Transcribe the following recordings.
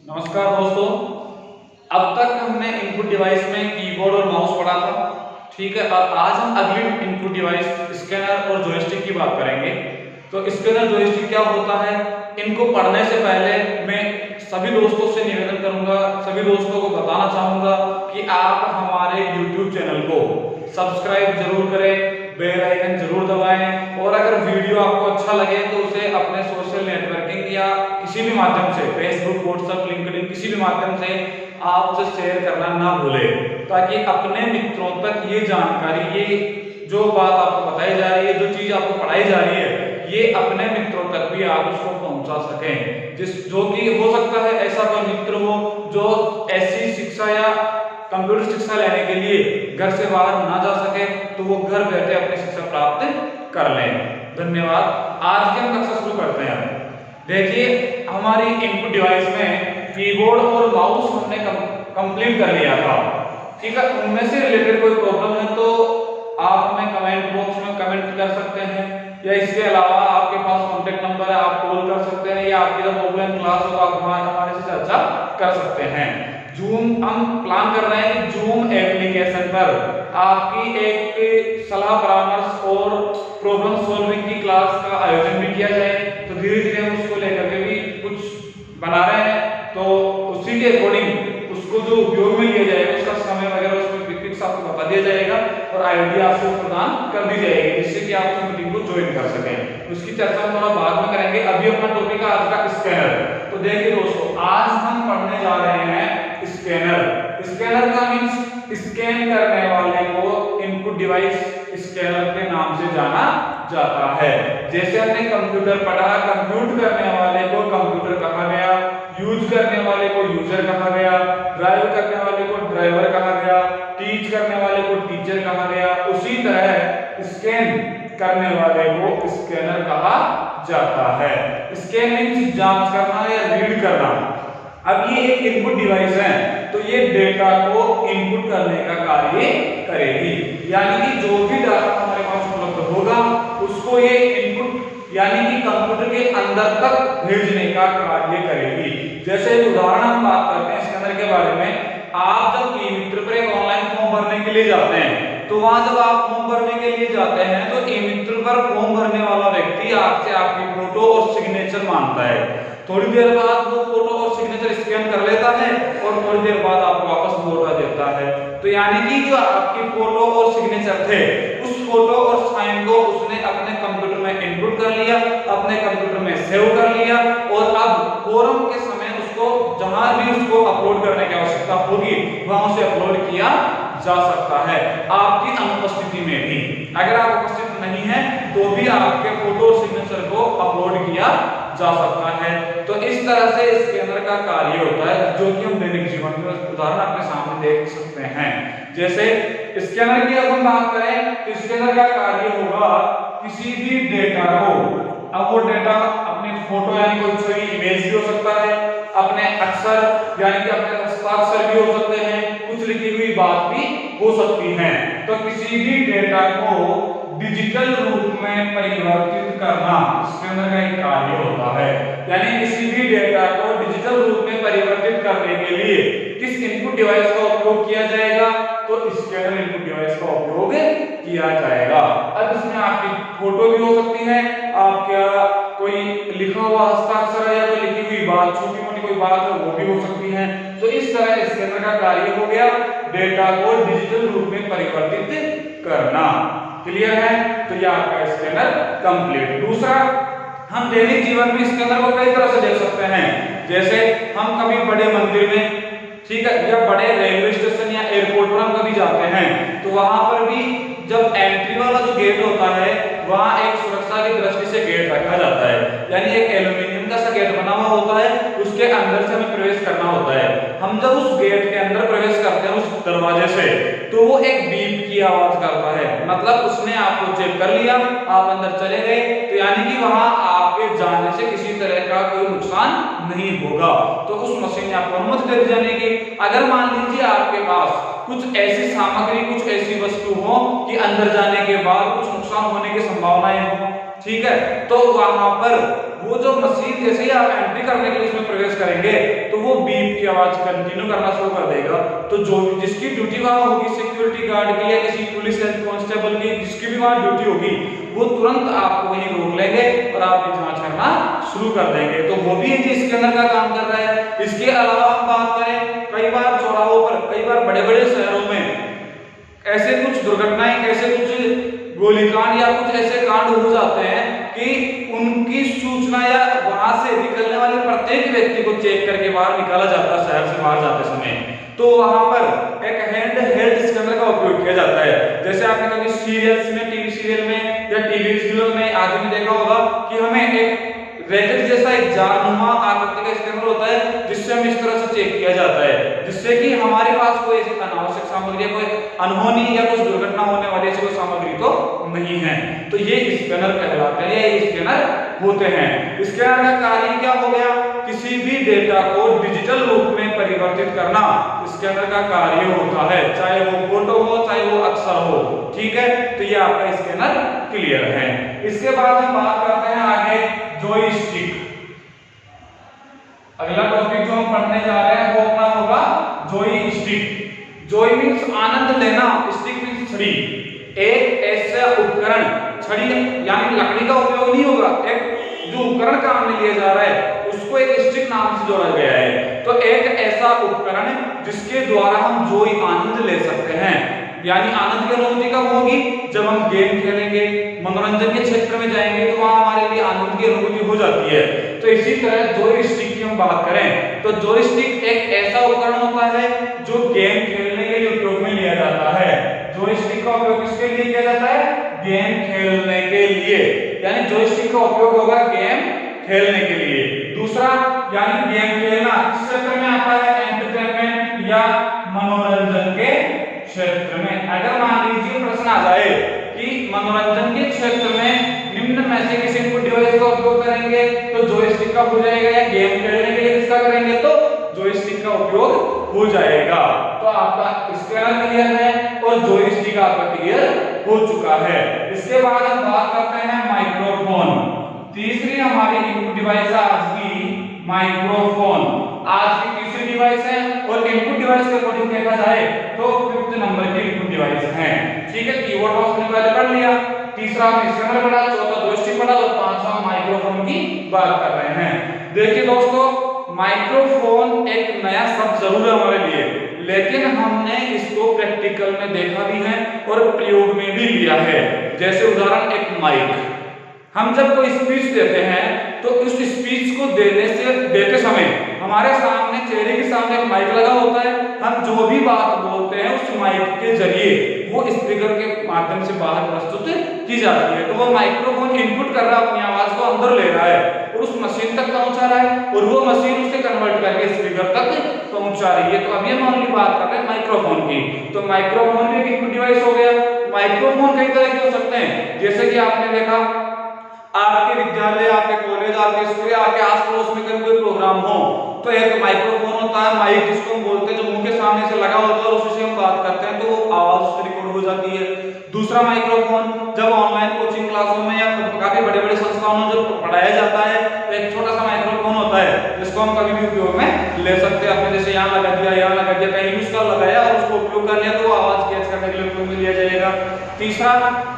नमस्कार दोस्तों। अब तक हमने इनपुट डिवाइस में कीबोर्ड और माउस पढ़ा था, ठीक है। और आज हम अगली इनपुट डिवाइस स्कैनर और जॉयस्टिक की बात करेंगे। तो स्कैनर जॉयस्टिक क्या होता है, इनको पढ़ने से पहले मैं सभी दोस्तों से निवेदन करूंगा, सभी दोस्तों को बताना चाहूंगा कि आप हमारे YouTube चैनल को सब्सक्राइब जरूर करें, बेल आइकन जरूर दबाएं, और अगर वीडियो आपको अच्छा लगे तो उसे अपने सोशल नेटवर्किंग या किसी भी माध्यम से, फेसबुक, व्हाट्सएप, लिंक्डइन, किसी भी माध्यम से आप उसे शेयर करना ना भूलें, ताकि अपने मित्रों तक ये जानकारी, ये जो बात आपको बताई जा रही है, जो चीज आपको पढ़ाई जा रही है, ये अपने मित्रों तक भी आप उसको पहुंचा सकें। जो कि हो सकता है ऐसा कोई मित्र हो जो ऐसी शिक्षा या कंप्यूटर शिक्षा लेने के लिए घर से बाहर ना जा सके, तो वो घर बैठे अपनी शिक्षा प्राप्त कर लें। धन्यवाद। आज के हम कक्षा शुरू करते हैं। देखिए, हमारी इनपुट डिवाइस में कीबोर्ड और माउस हमने कंप्लीट कर लिया था, ठीक है। उनमें से रिलेटेड कोई प्रॉब्लम है तो आप हमें कमेंट बॉक्स में कमेंट कर सकते हैं, या इसके अलावा आपके पास कॉन्टेक्ट नंबर है, आप कॉल कर सकते हैं, या आपकी जब ऑफलाइन क्लास हो आप हमारे से चर्चा कर सकते हैं। जूम हम प्लान कर रहे हैं कि जूम एप्लीकेशन पर आपकी एक सलाह परामर्श और प्रॉब्लम सॉल्विंग की क्लास का आयोजन भी किया जाए। तो धीरे धीरे हम उसको लेकर के भी कुछ बना रहे हैं, तो उसी के अकॉर्डिंग उसको जो उपयोग में लिया जाएगा, उसका समय वगैरह उसमें फिक्स आपको बता दिया जाएगा और आईडी आपको प्रदान कर दी जाएगी, जिससे कि आप उस मीटिंग को ज्वाइन कर सकें। उसकी चर्चा हम थोड़ा बाद में करेंगे। अभी अपना टॉपिक है आज का स्कैनर। तो देखिए दोस्तों, आज हम पढ़ने जा रहे हैं स्कैनर। स्कैनर का मींस स्कैन करने वाले को इनपुट डिवाइस स्कैनर के नाम से जाना जाता है। जैसे हमने कंप्यूटर पढ़ा, कंप्यूट करने वाले को कंप्यूटर कहा गया, यूज करने वाले को यूजर कहा गया, ड्राइव करने वाले को ड्राइवर कहा गया, टीच करने वाले को टीचर कहा गया। उसी तरह स्कैन करने वाले को स्कैनर कहा जाता है। स्कैन मींस जांच करना या रीड करना। अब ये एक इनपुट डिवाइस है, तो ये डेटा को इनपुट करने का कार्य करेगी, यानी कि जो भी डाटा हमारे पास उपलब्ध होगा उसको ये इनपुट यानी कि कंप्यूटर के अंदर तक भेजने का कार्य करेगी। जैसे उदाहरण हम बात करते हैं स्कैनर के बारे में। आप जब ई-मित्र पर एक ऑनलाइन फॉर्म भरने के लिए जाते हैं, तो वहां जब आप फॉर्म भरने के लिए जाते हैं तो ई-मित्र पर फॉर्म भरने वाला व्यक्ति आपसे आपकी फोटो और सिग्नेचर मांगता है। थोड़ी देर बाद वो फोटो और सिग्नेचर स्कैन कर लेता है और थोड़ी देर बाद आपको वापस लौटा देता है। तो यानी कि जो आपकी फोटो और सिग्नेचर थे, उस फोटो और साइन को उसने अपने कंप्यूटर में इनपुट कर लिया, अपने कंप्यूटर में सेव कर लिया, और अब फोरम के समय उसको जहां भी उसको अपलोड करने की आवश्यकता होगी वहां से अपलोड किया जा सकता है, आपकी अनुपस्थिति में भी। अगर आप उपस्थित नहीं है तो भी आपके फोटो और सिग्नेचर को अपलोड किया जा सकता है। तो इस तरह से स्कैनर का कार्य होता है, जो कि हम दैनिक जीवन में उदाहरण अपने सामने देख सकते हैं। जैसे स्कैनर की अब हम बात करें तो स्कैनर का कार्य होगा किसी भी डेटा को, अब वो डेटा अपनी फोटो यानी कोई छवि इमेज भी हो सकता है, अपने अक्षर यानी कि अपने हस्ताक्षर भी हो सकते हैं, कुछ लिखी हुई बात भी हो सकती है। तो किसी भी डेटा को डिजिटल रूप में परिवर्तित करना स्कैनर का एक कार्य होता है। यानी किसी भी डेटा को डिजिटल रूप में परिवर्तित करने के लिए किस इनपुट डिवाइस का उपयोग किया जाएगा, तो स्कैनर इनपुट डिवाइस का उपयोग किया जाएगा। अब इसमें आपकी फोटो भी हो सकती है, आपका कोई लिखा हुआ हस्ताक्षर है या कोई लिखी हुई बात, छोटी मोटी कोई बात है वो भी हो सकती है। तो इस तरह स्कैनर का कार्य हो गया डेटा को डिजिटल रूप में परिवर्तित करना। क्लियर है? तो ये आपका स्कैनर कंप्लीट। दूसरा, हम दैनिक जीवन में स्कैनर को कई तरह से देख सकते हैं। जैसे हम कभी बड़े मंदिर में, ठीक है, या बड़े रेलवे स्टेशन या एयरपोर्ट पर हम कभी जाते हैं, तो वहां पर भी जब एंट्री वाला जो गेट होता है वहां एक सुरक्षा की दृष्टि से गेट रखा जाता है, यानी एक एल्यूमिनियम का सा गेट बना हुआ होता है, उसके अंदर से हमें प्रवेश करना होता है। हम जब उस गेट के अंदर प्रवेश करते हैं उस दरवाजे से, तो वो एक बीप की आवाज करता है, मतलब उसने आपको चेक कर लिया, आप अंदर चले गए, तो यानी कि वहां आपके जाने से किसी तरह का कोई नुकसान नहीं होगा। तो उस मशीन ने आपको अनुमति दे दी जाने की। अगर मान लीजिए आपके पास कुछ ऐसी सामग्री, कुछ ऐसी वस्तु हो कि अंदर जाने के बाद कुछ नुकसान होने की संभावनाएं हो, ठीक है, तो वहां पर वो जो मशीन जैसे ही आप एंट्री करने के लिए उसमें प्रवेश करेंगे तो वो बीप की आवाज कंटिन्यू करना शुरू कर देगा, तो जो जिसकी ड्यूटी वहां होगी सिक्योरिटी गार्ड की या किसी पुलिस कांस्टेबल की, जिसकी भी वहां ड्यूटी होगी, वो तुरंत आपको वहीं रोक लेंगे और आपकी जांच करना शुरू कर देंगे। तो वो भी जी स्कैनर का काम कर रहा है। इसके अलावा हम बात करें, कई बार चौराहों पर, कई बार बड़े बड़े शहरों में ऐसे कुछ दुर्घटनाएं, ऐसे कुछ गोलीकांड या कुछ ऐसे कांड हो जाते हैं कि उनकी सूचना या वहां से निकलने वाले प्रत्येक व्यक्ति को चेक करके बाहर निकाला जाता है शहर से बाहर जाते समय, तो वहां पर एक हैंड हेल्ड स्कैनर का उपयोग किया जाता है। जैसे आपने कभी सीरियल्स में, टीवी सीरियल में या टीवी फिल्म में आदि में देखा होगा कि हमें एक रैकेट जैसा एक जारनुमा आकृति का स्कैनर होता है जिससे हम इस तरह से चेक किया जाता है, जिससे कि हमारे पास कोई ऐसी अनावश्यक सामग्री, कोई अनहोनी या कुछ दुर्घटना होने वाली ऐसी कोई सामग्री तो नहीं है। तो ये स्कैनर कहलाते हैं, ये स्कैनर होते हैं। स्कैनर का कार्य क्या हो गया? किसी भी डेटा को डिजिटल रूप में परिवर्तित करना स्कैनर का कार्य होता है, चाहे वो फोटो हो चाहे वो अक्षर हो। ठीक है, तो ये आपका स्कैनर क्लियर है। इसके बाद हम बात करते हैं आगे जॉयस्टिक। अगला टॉपिक जो हम पढ़ने जा रहे हैं वो अपना होगा जॉयस्टिक। जॉय मींस आनंद लेना, स्टिक मींस छड़ी। एक ऐसा उपकरण, छड़ी यानी लकड़ी का उपयोग नहीं होगा, एक जो उपकरण काम में लिया जा रहा है उसको एक स्टिक नाम से जोड़ा गया है। तो एक ऐसा उपकरण जिसके द्वारा हम जॉय आनंद ले सकते हैं, यानी आनंद की अनुभूति कब होगी? जब हम गेम खेलेंगे, मनोरंजन के क्षेत्र में जाएंगे तो वहां हमारे लिए आनंद की अनुभूति हो जाती है। तो इसी तरह जॉयस्टिक की हम बात करें तो जॉयस्टिक एक ऐसा उपकरण होता है जो गेम खेलने के लिए उपयोग में लिया जाता है। जॉयस्टिक का उपयोग किसके लिए किया जाता है? गेम खेलने के लिए, यानी जॉयस्टिक का उपयोग होगा गेम खेलने के लिए। दूसरा, यानी गेम खेलना किस क्षेत्र में आता है? एंटरटेनमेंट या मनोरंजन के क्षेत्र में। अगर मान लीजिए प्रश्न आ जाए कि मनोरंजन के क्षेत्र में निम्न में से किसी इनपुट डिवाइस का उपयोग करेंगे तो जॉयस्टिक का हो जाएगा, या गेम खेलने के लिए किसका करेंगे तो जॉयस्टिक का उपयोग हो जाएगा। तो आपका स्कैनर क्लियर है और जॉयस्टिक आपका क्लियर हो चुका है। इसके बाद हम बात करते हैं माइक्रोफोन। तीसरी हमारी इनपुट डिवाइस है आज की माइक्रोफोन। आज की तीसरी डिवाइस है और इनपुट डिवाइस के अकॉर्डिंग देखा जाए तो 5th नंबर की इनपुट डिवाइस है। ठीक है, कीबोर्ड माउस हमने पहले पढ़ लिया, तीसरा हमने स्कैनर पढ़ा, चौथा जॉयस्टिक पढ़ा और पांचवा माइक्रोफोन की बात कर रहे हैं। देखिए दोस्तों, माइक्रोफोन एक नया शब्द जरूर है हमारे लिए, लेकिन हमने इसको प्रैक्टिकल में देखा भी है और प्रयोग में भी लिया है। जैसे उदाहरण एक माइक, हम जब कोई स्पीच देते हैं तो उस स्पीच को देते समय हमारे सामने, चेहरे के सामने एक माइक लगा होता है। हम जो भी बात बोलते हैं उस माइक के जरिए वो स्पीकर के माध्यम से बाहर प्रस्तुत की जाती है। तो वो माइक्रोफोन इनपुट कर रहा है, अपनी आवाज को अंदर ले रहा है और उस मशीन तक पहुंचा रहा है और वो मशीन उसे कन्वर्ट करके स्पीकर तक पहुंचा रही है। तो अभी हम ऑनली बात कर रहे हैं माइक्रोफोन की। तो माइक्रोफोन भी एक इनपुट डिवाइस हो गया। माइक्रोफोन कई तरह के हो सकते हैं, जैसे कि आपने देखा आपके विद्यालय, आपके कॉलेज, आपके स्कूल, आपके आस पड़ोस में कहीं कोई प्रोग्राम हो तो एक माइक्रोफोन होता है, माइक जिसको हम बोलते हैं, जो मुंह के सामने से लगा होता है और उससे हम बात करते हैं तो वो आवाज उससे रिकॉर्ड हो जाती है। दूसरा माइक्रोफोन जब ऑनलाइन कोचिंग क्लासों में या काफी बड़े बड़े संस्थानों में जब पढ़ाया जाता है तो एक छोटा सा माइक्रोफोन होता है जिसको हम कभी भी उपयोग में ले सकते हैं। अपने जैसे यहाँ लगा दिया, यहाँ लगा दिया, कहीं भी उसका लगाया और उसको उपयोग कर लिया तो वो आवाज कैच करने के लिए उपयोग में लिया जाएगा। तीसरा,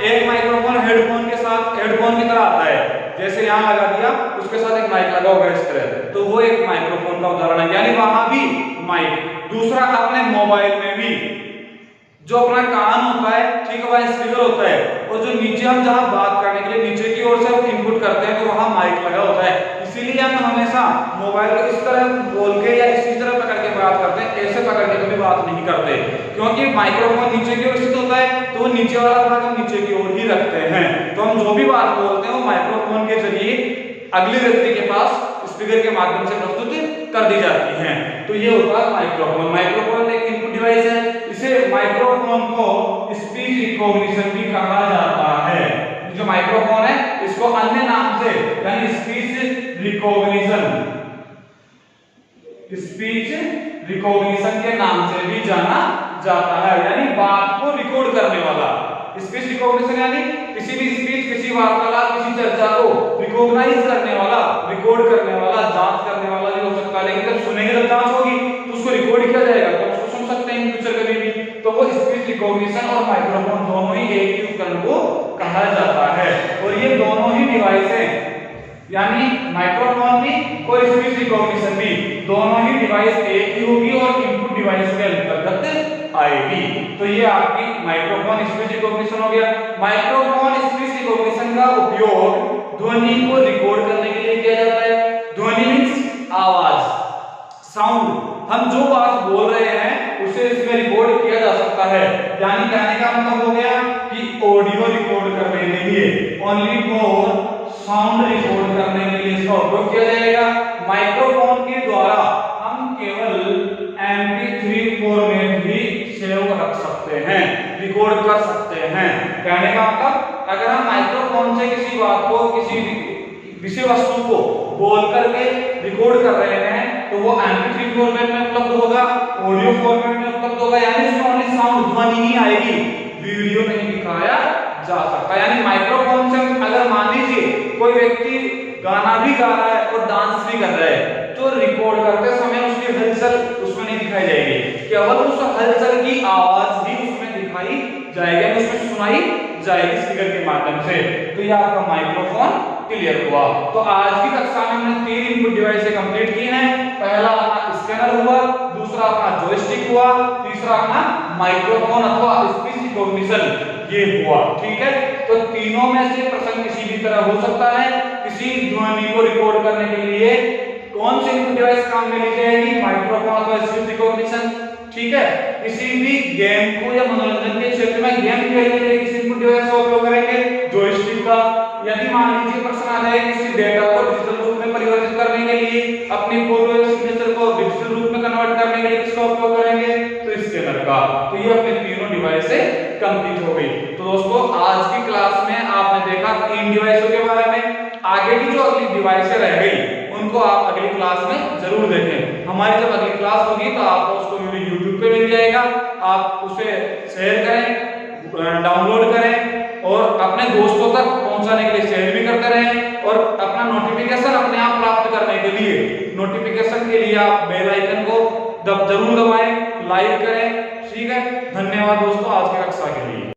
एक माइक्रोफोन हेडफोन के साथ, हेडफोन की तरह आता है, जैसे यहाँ लगा दिया उसके साथ एक माइक लगा होगा इस तरह, तो वो एक माइक्रोफोन का उदाहरण है, यानी वहां भी माइक। दूसरा, अपने मोबाइल में भी जो अपना कान होता है, ठीक है, वह स्पीकर होता है और जो नीचे हम जहां बात करने के लिए नीचे की ओर से हम इनपुट करते हैं तो वहां माइक लगा होता है। इसीलिए हम हमेशा मोबाइल को इस तरह बोल के या इसी तरह पकड़ के बात करते हैं, ऐसे पकड़ के कभी बात नहीं करते, क्योंकि माइक्रोफोन नीचे की ओर स्थित होता है तो वो नीचे वाला भाग हम नीचे की ओर ही रखते हैं। तो हम जो भी बात बोलते हैं वो माइक्रोफोन के जरिए अगले व्यक्ति के पास स्पीकर के माध्यम से प्रस्तुत कर दी जाती हैं। तो ये होता है माइक्रोफोन। माइक्रोफोन एक इनपुट डिवाइस है। इसे माइक्रोफोन को स्पीच रिकॉग्निशन भी कहा जाता है। जो माइक्रोफोन है इसको अन्य नाम से यानी स्पीच रिकॉग्निशन के नाम से भी जाना जाता है, यानी बात को रिकॉर्ड करने वाला। स्पीच रिकॉग्निशन यानी किसी भी स्पीच, किसी वार्तालाप, किसी चर्चा को रिकॉग्नाइज करने वाला, रिकॉर्ड करने वाला, जांच करने वाला भी हो सकता है, लेकिन जब सुनेंगे जब जांच होगी रिकॉग्निशन और माइक्रोफोन दोनों ही एक ही उपकरण को कहा जाता है। और ये दोनों ही डिवाइस हैं, यानी माइक्रोफोन भी और स्पीच रिकॉग्निशन भी, दोनों ही डिवाइस एक ही होगी और इनपुट डिवाइस के अंतर्गत आएगी। तो ये आपकी माइक्रोफोन स्पीच रिकॉग्निशन हो गया। माइक्रोफोन स्पीच रिकॉग्निशन का उपयोग ध्वनि को रिकॉर्ड करने के लिए किया जाता है। ध्वनि मींस आवाज, साउंड, हम जो बात बोल रहे हैं उसे इसमें रिकॉर्ड किया जा सकता है। यानी कहने का मतलब हो गया कि ऑडियो रिकॉर्ड करने के लिए, ओनली फॉर साउंड रिकॉर्ड करने के लिए इसका उपयोग किया जाएगा। माइक्रोफोन के द्वारा हम केवल MP3 फॉर्मेट भी सेव रख सकते हैं, रिकॉर्ड कर सकते हैं। कहने का मतलब अगर हम माइक्रोफोन से किसी बात को, किसी विषय वस्तु को बोल करके रिकॉर्ड कर रहे हैं तो वो MP3 फॉर्मेट में उपलब्ध होगा, ऑडियो फॉर्मेट में उपलब्ध होगा, यानी इसमें ओनली साउंड, ध्वनि ही आएगी, वीडियो नहीं दिखाया जा सकता। यानी माइक्रोफोन से अगर मान लीजिए कोई व्यक्ति गाना भी गा रहा है और डांस भी कर रहा है तो रिकॉर्ड करते समय उसकी हलचल उसमें नहीं दिखाई जाएगी, केवल उस हलचल की आवाज ही उसमें दिखाई जाएगी, उसमें सुनाई जाएगी स्पीकर के माध्यम से। तो ये आपका माइक्रोफोन क्लियर हुआ। तो आज की कक्षा में हमने 3 इनपुट डिवाइस कंप्लीट की हैं। पहला अपना स्कैनर हुआ, दूसरा अपना जॉयस्टिक हुआ, तीसरा अपना माइक्रोफोन अथवा स्पीच रिकॉग्निशन ये हुआ। ठीक है, तो तीनों में से प्रश्न किसी भी तरह हो सकता है। किसी ध्वनि को रिकॉर्ड करने के लिए कौन सी इनपुट डिवाइस काम में ली जाएगी? माइक्रोफोन अथवा स्पीच रिकॉग्निशन। ठीक है, किसी भी गेम को या मनोरंजन के क्षेत्र में गेम खेलने के लिए किस इनपुट डिवाइस का उपयोग करेंगे? जॉयस्टिक का। यदि मान लीजिए प्रश्न आ जाए किसी डेटा को डिजिटल रूप में परिवर्तित करने के लिए, अपनी फोटो या सिग्नेचर को डिजिटल रूप में कन्वर्ट करने के लिए किसका उपयोग करेंगे? तो स्कैनर का। तो ये अपने तीनों डिवाइस से कंप्लीट हो गई। तो दोस्तों आज की क्लास में आपने देखा 3 डिवाइसों के बारे में। आगे की जो अगली डिवाइसें रह गई उनको आप अगली क्लास में जरूर देखें। हमारी जब अगली क्लास होगी तो आपको उसको वीडियो YouTube पे मिल जाएगा, आप उसे शेयर करें, डाउनलोड करें और अपने दोस्तों तक पहुंचाने के लिए शेयर भी करते रहें। और अपना नोटिफिकेशन अपने आप प्राप्त करने के लिए, नोटिफिकेशन के लिए आप बेल आइकन को जरूर दबाएं, लाइक करें। ठीक है, धन्यवाद दोस्तों। आज के